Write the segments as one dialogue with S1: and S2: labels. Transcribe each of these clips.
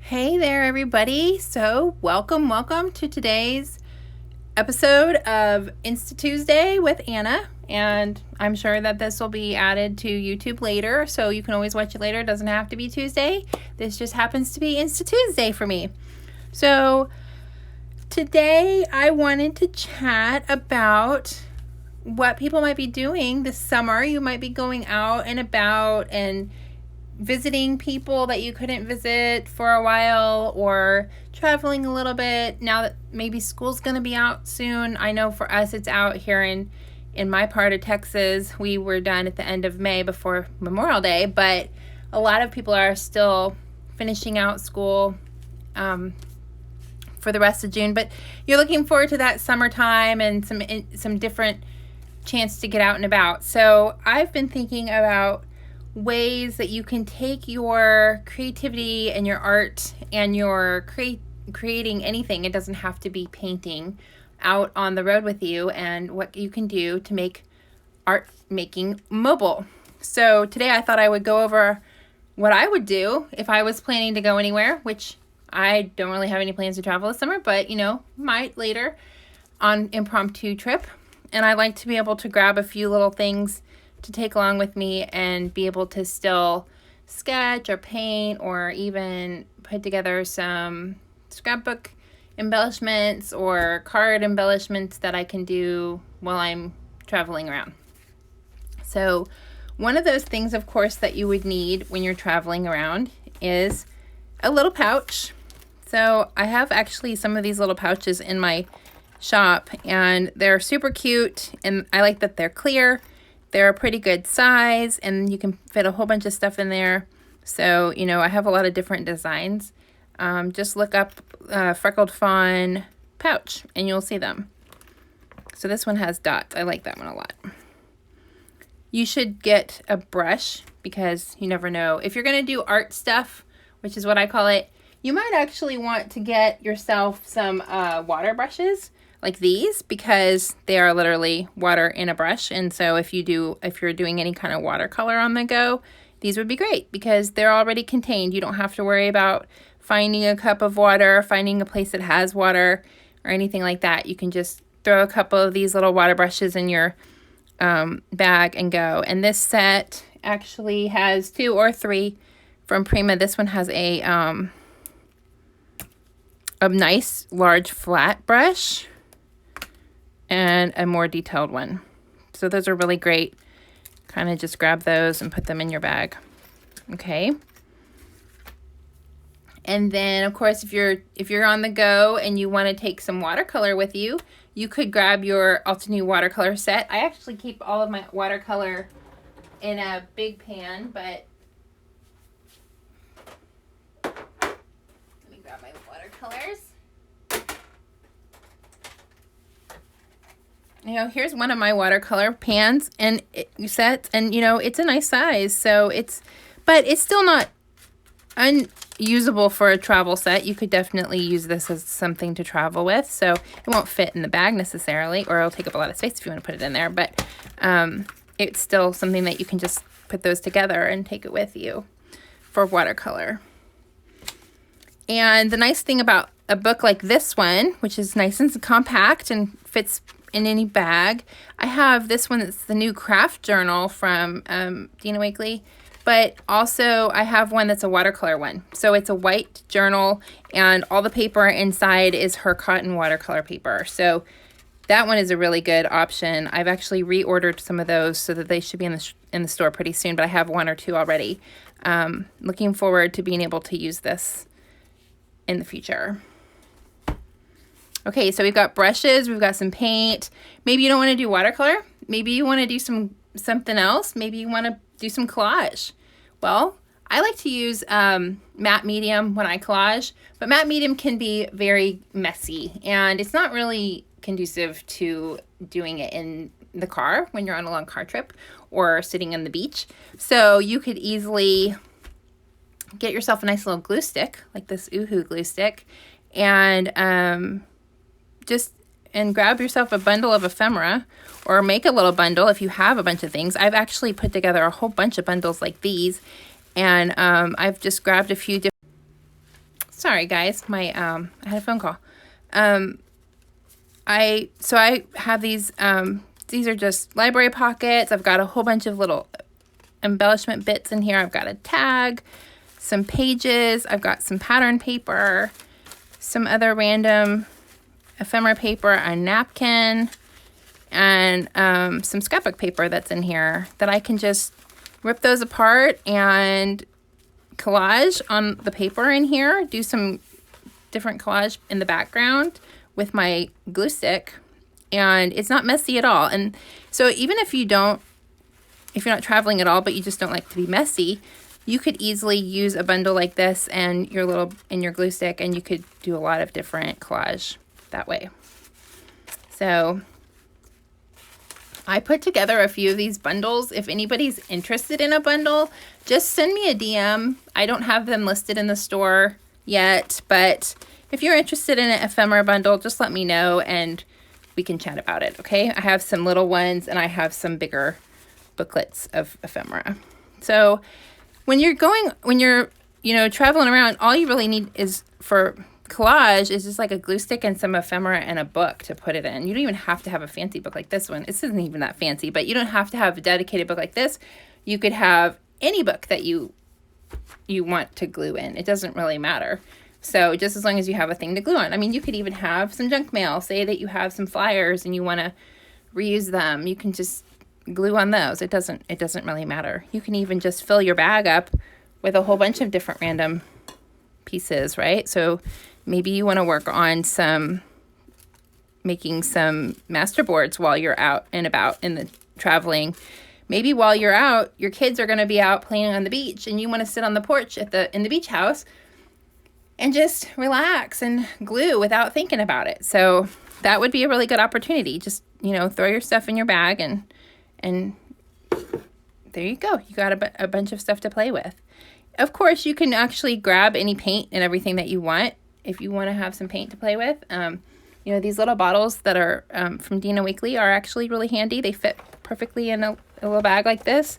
S1: Hey there, everybody. So welcome to today's episode of Insta Tuesday with Anna. And I'm sure that this will be added to YouTube later, so you can always watch it later. It doesn't have to be Tuesday. This just happens to be Insta Tuesday for me. So today I wanted to chat about what people might be doing this summer. You might be going out and about and visiting people that you couldn't visit for a while, or traveling a little bit now that maybe school's going to be out soon. I know for us it's out here in my part of Texas. We were done at the end of May before Memorial Day, but a lot of people are still finishing out school for the rest of June. But you're looking forward to that summertime and some different chance to get out and about. So I've been thinking about ways that you can take your creativity and your art and your creating anything, it doesn't have to be painting, out on the road with you, and what you can do to make art making mobile. So today I thought I would go over what I would do if I was planning to go anywhere, which I don't really have any plans to travel this summer, but might later on impromptu trip. And I like to be able to grab a few little things to take along with me and be able to still sketch or paint or even put together some scrapbook embellishments or card embellishments that I can do while I'm traveling around. So one of those things, of course, that you would need when you're traveling around is a little pouch. So I have actually some of these little pouches in my shop, and they're super cute, and I like that they're clear. They're a pretty good size, and you can fit a whole bunch of stuff in there. So, I have a lot of different designs. Just look up Freckled Fawn pouch, and you'll see them. So this one has dots. I like that one a lot. You should get a brush, because you never know. If you're going to do art stuff, which is what I call it, you might actually want to get yourself some water brushes like these, because they are literally water in a brush. And so if you're doing any kind of watercolor on the go, these would be great because they're already contained. You don't have to worry about finding a cup of water, finding a place that has water, or anything like that. You can just throw a couple of these little water brushes in your bag and go. And this set actually has 2 or 3 from Prima. This one has a nice large flat brush and a more detailed one. So those are really great. Kind of just grab those and put them in your bag. Okay. And then, of course, if you're on the go and you want to take some watercolor with you, you could grab your Altenew watercolor set. I actually keep all of my watercolor in a big pan, but let me grab my watercolors. Here's one of my watercolor pans and sets, and it's a nice size. So but it's still not unusable for a travel set. You could definitely use this as something to travel with. So it won't fit in the bag necessarily, or it'll take up a lot of space if you want to put it in there. But it's still something that you can just put those together and take it with you for watercolor. And the nice thing about a book like this one, which is nice and compact and fits in any bag, I have this one that's the new craft journal from Dina Wakley, but also I have one that's a watercolor one. So it's a white journal, and all the paper inside is her cotton watercolor paper. So that one is a really good option. I've actually reordered some of those so that they should be in the store pretty soon, but I have 1 or 2 already. Looking forward to being able to use this in the future. Okay, so we've got brushes, we've got some paint. Maybe you don't want to do watercolor. Maybe you want to do something else. Maybe you want to do some collage. Well, I like to use matte medium when I collage, but matte medium can be very messy, and it's not really conducive to doing it in the car when you're on a long car trip or sitting on the beach. So you could easily get yourself a nice little glue stick, like this Oohoo glue stick, and grab yourself a bundle of ephemera, or make a little bundle if you have a bunch of things. I've actually put together a whole bunch of bundles like these, and I've just grabbed a few different Sorry guys, I had a phone call. I have these are just library pockets. I've got a whole bunch of little embellishment bits in here. I've got a tag, some pages, I've got some pattern paper, some other random ephemera paper, a napkin, and some scrapbook paper that's in here that I can just rip those apart and collage on the paper in here, do some different collage in the background with my glue stick, and it's not messy at all. And so even if you're not traveling at all, but you just don't like to be messy, you could easily use a bundle like this and your glue stick, and you could do a lot of different collage that way. So I put together a few of these bundles. If anybody's interested in a bundle, just send me a DM. I don't have them listed in the store yet, but if you're interested in an ephemera bundle, just let me know and we can chat about it, okay? I have some little ones and I have some bigger booklets of ephemera. So when you're traveling around, all you really need is for collage is just like a glue stick and some ephemera and a book to put it in. You don't even have to have a fancy book like this one. This isn't even that fancy, but you don't have to have a dedicated book like this. You could have any book that you want to glue in. It doesn't really matter. So just as long as you have a thing to glue on. I mean, you could even have some junk mail. Say that you have some flyers and you want to reuse them. You can just glue on those. It doesn't really matter. You can even just fill your bag up with a whole bunch of different random pieces, right? So maybe you want to work on making some masterboards while you're out and about in the traveling. Maybe while you're out, your kids are going to be out playing on the beach and you want to sit on the porch in the beach house and just relax and glue without thinking about it. So that would be a really good opportunity. Just, throw your stuff in your bag and there you go. You got a bunch of stuff to play with. Of course, you can actually grab any paint and everything that you want if you want to have some paint to play with. These little bottles that are from Dina Wakley are actually really handy. They fit perfectly in a little bag like this.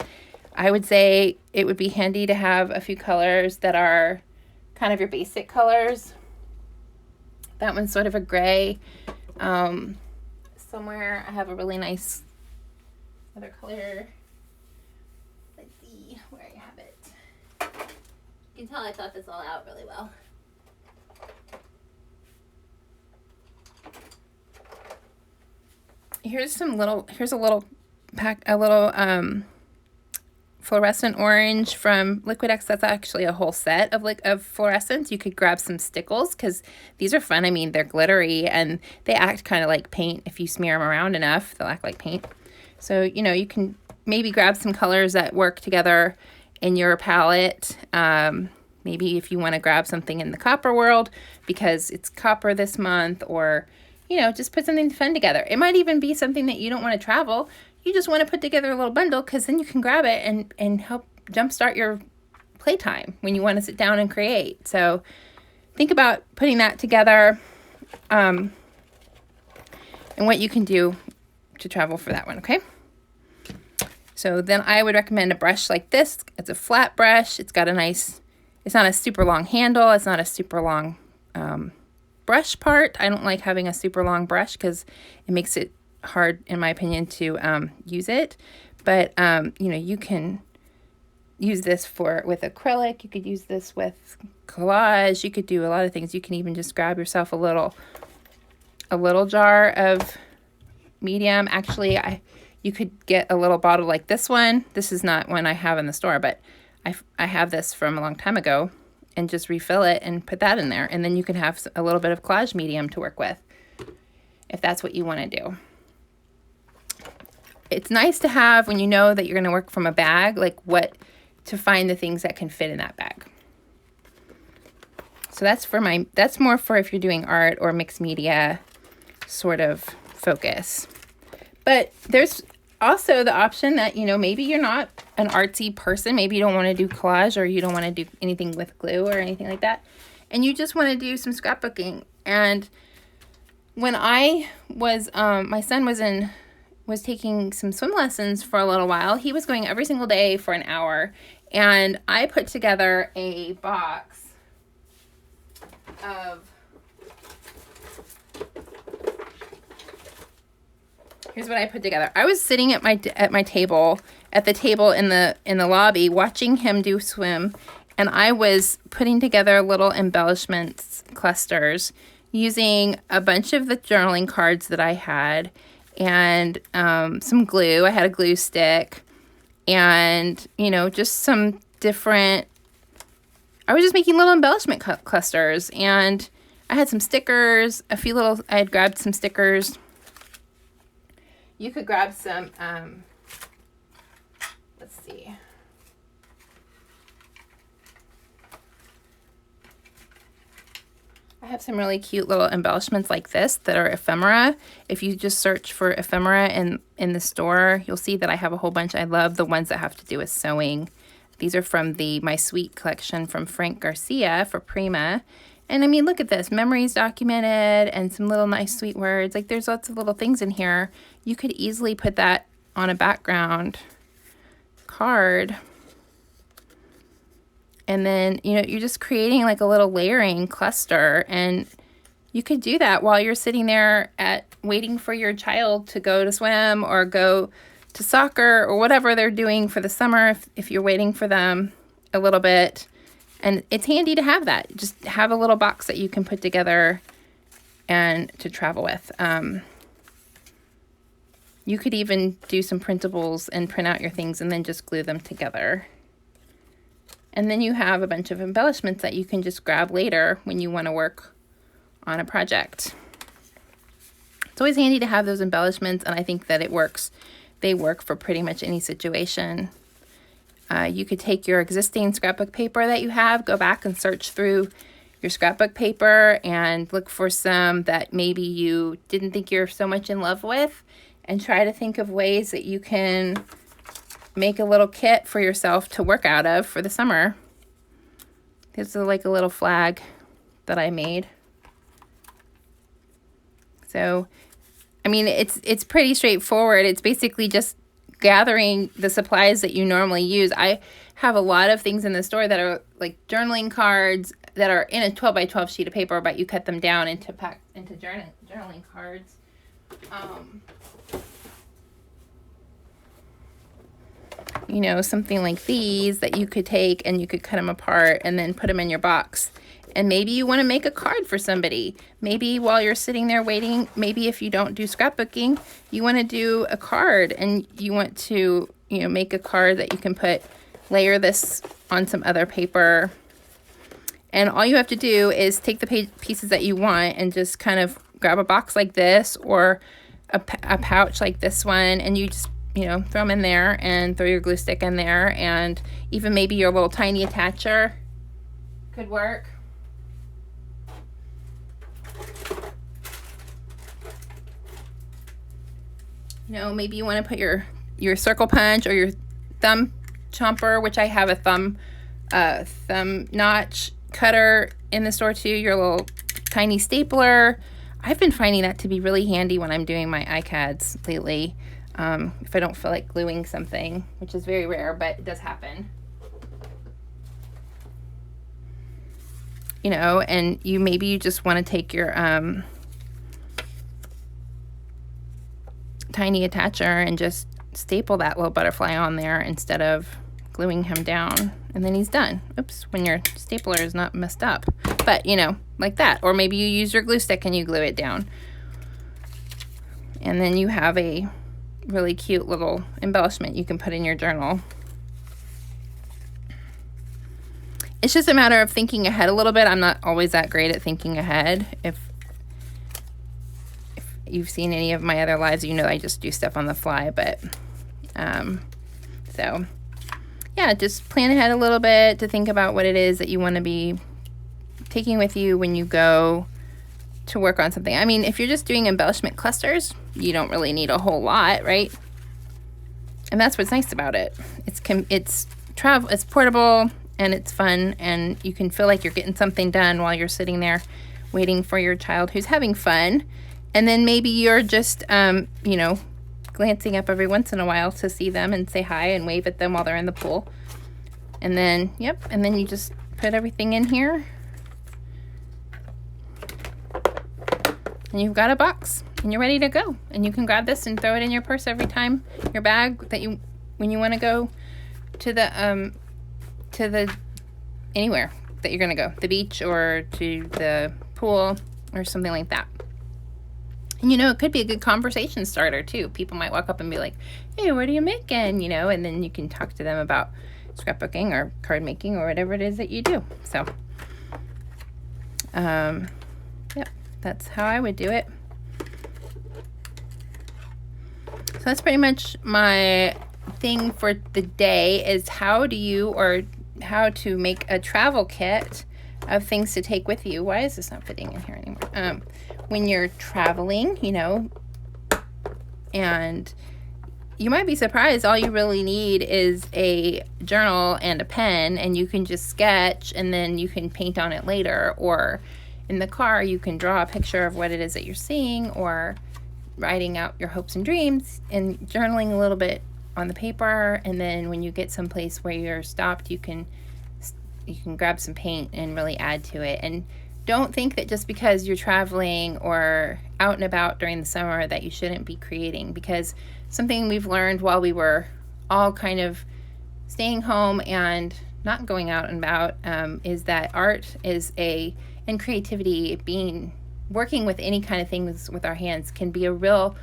S1: I would say it would be handy to have a few colors that are kind of your basic colors. That one's sort of a gray. Somewhere I have a really nice other color. Let's see where I have it. You can tell I thought this all out really well. Here's a little pack, fluorescent orange from Liquid X. That's actually a whole set of fluorescents. You could grab some stickles because these are fun. I mean, they're glittery and they act kind of like paint. If you smear them around enough, they'll act like paint. So, you can maybe grab some colors that work together in your palette. Maybe if you want to grab something in the copper world because it's copper this month, or, just put something fun together. It might even be something that you don't want to travel. You just want to put together a little bundle because then you can grab it and help jumpstart your playtime when you want to sit down and create. So think about putting that together and what you can do to travel for that one, okay? So then I would recommend a brush like this. It's a flat brush. It's got it's not a super long handle. It's not a super long brush part. I don't like having a super long brush because it makes it hard, in my opinion, to use it. But you can use this with acrylic. You could use this with collage. You could do a lot of things. You can even just grab yourself a little jar of medium. Actually, you could get a little bottle like this one. This is not one I have in the store, but I have this from a long time ago, and just refill it and put that in there. And then you can have a little bit of collage medium to work with if that's what you want to do. It's nice to have when you know that you're going to work from a bag, to find the things that can fit in that bag. So that's more for if you're doing art or mixed media sort of focus. But there's also the option that, maybe you're not an artsy person. Maybe you don't want to do collage, or you don't want to do anything with glue or anything like that. And you just want to do some scrapbooking. And when I was, my son was taking some swim lessons for a little while. He was going every single day for an hour. And I put together a box of, here's what I put together. I was sitting at my table, at the table in the lobby, watching him do swim, and I was putting together little embellishments clusters using a bunch of the journaling cards that I had, and some glue. I had a glue stick, and, you know, just some different, I was just making little embellishment clusters, and I had some stickers, I had grabbed some stickers. You could grab some, let's see. I have some really cute little embellishments like this that are ephemera. If you just search for ephemera in the store, you'll see that I have a whole bunch. I love the ones that have to do with sewing. These are from the My Sweet collection from Frank Garcia for Prima. And I mean, look at this, memories documented and some little nice sweet words. Like, there's lots of little things in here. You could easily put that on a background card. And then, you know, you're just creating like a little layering cluster, and you could do that while you're sitting there waiting for your child to go to swim or go to soccer or whatever they're doing for the summer, if you're waiting for them a little bit. And it's handy to have that. Just have a little box that you can put together and to travel with. You could even do some printables and print out your things and then just glue them together. And then you have a bunch of embellishments that you can just grab later when you want to work on a project. It's always handy to have those embellishments, and I think that it works. They work for pretty much any situation. You could take your existing scrapbook paper that you have, go back and search through your scrapbook paper and look for some that maybe you didn't think you're so much in love with, and try to think of ways that you can make a little kit for yourself to work out of for the summer. This is like a little flag that I made. So, I mean, it's pretty straightforward. It's basically just gathering the supplies that you normally use. I have a lot of things in the store that are like journaling cards that are in a 12 by 12 sheet of paper, but you cut them down into journaling cards. You know, something like these that you could take and you could cut them apart and then put them in your box. And maybe you want to make a card for somebody. Maybe while you're sitting there waiting, maybe if you don't do scrapbooking, you want to do a card, and you want to, you know, make a card that you can layer this on some other paper. And all you have to do is take the pieces that you want and just kind of grab a box like this or a pouch like this one, and you just, you know, throw them in there and throw your glue stick in there, and even maybe your little tiny attacher could work. You know, maybe you want to put your circle punch or your thumb chomper, which I have a thumb notch cutter in the store too, your little tiny stapler. I've been finding that to be really handy when I'm doing my iCads lately. If I don't feel like gluing something, which is very rare, but it does happen. You know, and maybe you just want to take your tiny attacher and just staple that little butterfly on there instead of gluing him down, and then he's done. Oops, when your stapler is not messed up. But, you know, like that. Or maybe you use your glue stick and you glue it down. And then you have a really cute little embellishment you can put in your journal. It's just a matter of thinking ahead a little bit. I'm not always that great at thinking ahead. If you've seen any of my other lives, you know I just do stuff on the fly. But so yeah, just plan ahead a little bit to think about what it is that you want to be taking with you when you go to work on something. I mean, if you're just doing embellishment clusters, you don't really need a whole lot, right? And that's what's nice about it. It's portable and it's fun, and you can feel like you're getting something done while you're sitting there waiting for your child who's having fun. And then maybe you're just, you know, glancing up every once in a while to see them and say hi and wave at them while they're in the pool. And then, yep, and then you just put everything in here. and you've got a box and you're ready to go. And you can grab this and throw it in your purse every time, your bag, that when you want to go to the anywhere that you're going to go, the beach or to the pool or something like that. And it could be a good conversation starter too. People might walk up and be like, hey, what are you making? And then you can talk to them about scrapbooking or card making or whatever it is that you do. So, that's how I would do it. So that's pretty much my thing for the day, is how to make a travel kit of things to take with you. Why is this not fitting in here anymore? When you're traveling, and you might be surprised, all you really need is a journal and a pen, and you can just sketch and then you can paint on it later. Or in the car, you can draw a picture of what it is that you're seeing, or writing out your hopes and dreams and journaling a little bit on the paper. And then when you get someplace where you're stopped, you can grab some paint and really add to it. And don't think that just because you're traveling or out and about during the summer that you shouldn't be creating, because something we've learned while we were all kind of staying home and not going out and about is that art and creativity, working with any kind of things with our hands, can be a real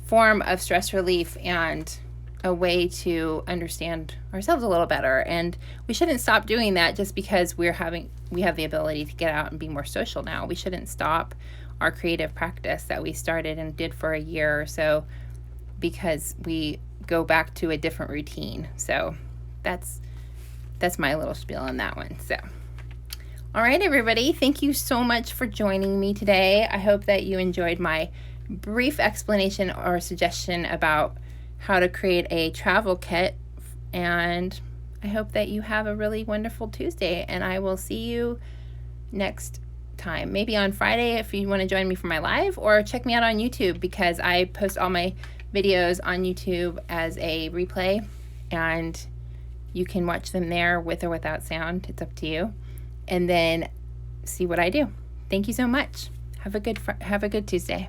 S1: form of stress relief and a way to understand ourselves a little better. And we shouldn't stop doing that just because we have the ability to get out and be more social now. We shouldn't stop our creative practice that we started and did for a year or so because we go back to a different routine. So that's my little spiel on that one. So, all right, everybody, thank you so much for joining me today. I hope that you enjoyed my brief explanation or suggestion about how to create a travel kit, and I hope that you have a really wonderful Tuesday, and I will see you next time, maybe on Friday if you want to join me for my live, or check me out on YouTube, because I post all my videos on YouTube as a replay, and you can watch them there with or without sound. It's up to you. And then see what I do. Thank you so much. Have a good Tuesday.